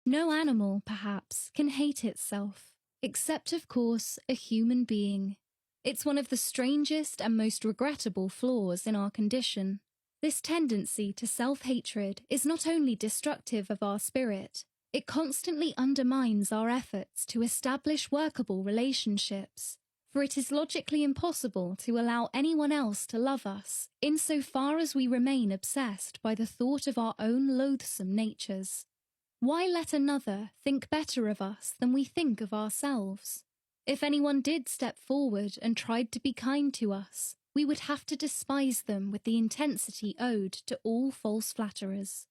No animal, perhaps, can hate itself, except, of course, a human being. It's one of the strangest and most regrettable flaws in our condition. This tendency to self-hatred is not only destructive of our spirit, it constantly undermines our efforts to establish workable relationships, for it is logically impossible to allow anyone else to love us, insofar as we remain obsessed by the thought of our own loathsome natures. Why let another think better of us than we think of ourselves? If anyone did step forward and tried to be kind to us, we would have to despise them with the intensity owed to all false flatterers.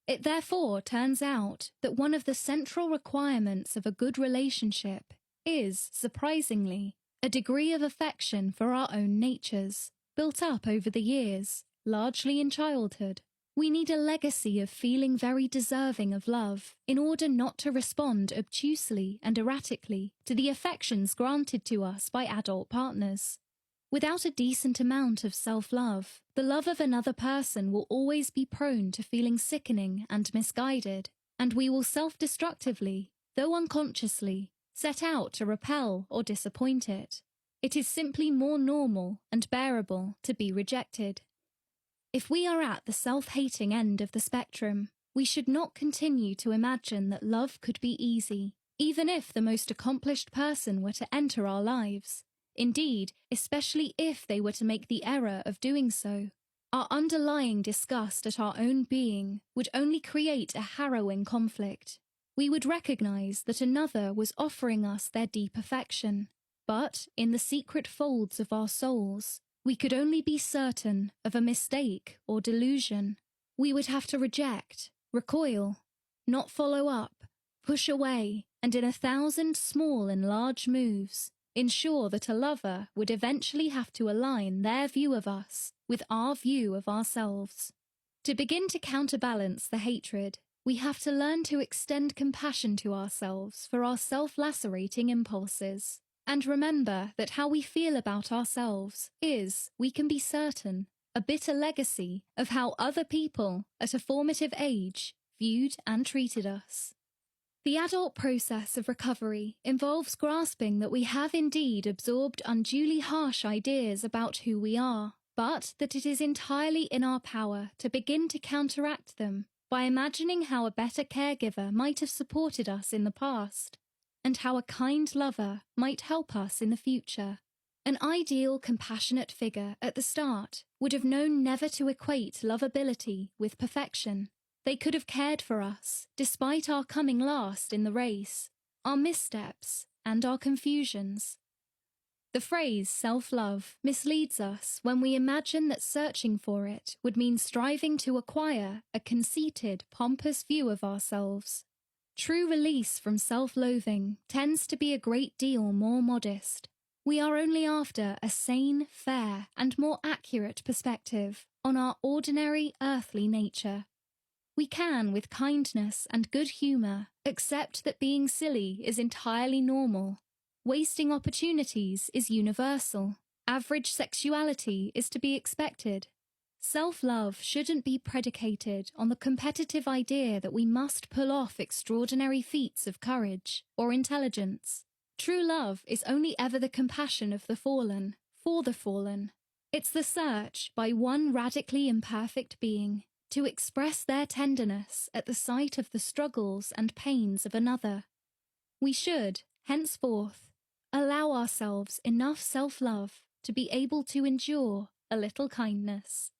It therefore turns out that one of the central requirements of a good relationship is, surprisingly, a degree of affection for our own natures, built up over the years, largely in childhood. We need a legacy of feeling very deserving of love in order not to respond obtusely and erratically to the affections granted to us by adult partners. Without a decent amount of self-love, the love of another person will always be prone to feeling sickening and misguided, and we will self-destructively, though unconsciously, set out to repel or disappoint it. It is simply more normal and bearable to be rejected. If we are at the self-hating end of the spectrum, we should not continue to imagine that love could be easy, even if the most accomplished person were to enter our lives. Indeed, especially if they were to make the error of doing so. Our underlying disgust at our own being would only create a harrowing conflict. We would recognize that another was offering us their deep affection, but in the secret folds of our souls, we could only be certain of a mistake or delusion. We would have to reject, recoil, not follow up, push away, and in 1,000 small and large moves, ensure that a lover would eventually have to align their view of us with our view of ourselves. To begin to counterbalance the hatred, we have to learn to extend compassion to ourselves for our self-lacerating impulses, and remember that how we feel about ourselves is, we can be certain, a bitter legacy of how other people at a formative age viewed and treated us. The adult process of recovery involves grasping that we have indeed absorbed unduly harsh ideas about who we are, but that it is entirely in our power to begin to counteract them by imagining how a better caregiver might have supported us in the past, and how a kind lover might help us in the future. An ideal, compassionate figure at the start would have known never to equate lovability with perfection. They could have cared for us, despite our coming last in the race, our missteps, and our confusions. The phrase self-love misleads us when we imagine that searching for it would mean striving to acquire a conceited, pompous view of ourselves. True release from self-loathing tends to be a great deal more modest. We are only after a sane, fair, and more accurate perspective on our ordinary earthly nature. We can, with kindness and good humour, accept that being silly is entirely normal. Wasting opportunities is universal. Average sexuality is to be expected. Self-love shouldn't be predicated on the competitive idea that we must pull off extraordinary feats of courage or intelligence. True love is only ever the compassion of the fallen, for the fallen. It's the search by one radically imperfect being to express their tenderness at the sight of the struggles and pains of another. We should, henceforth, allow ourselves enough self-love to be able to endure a little kindness.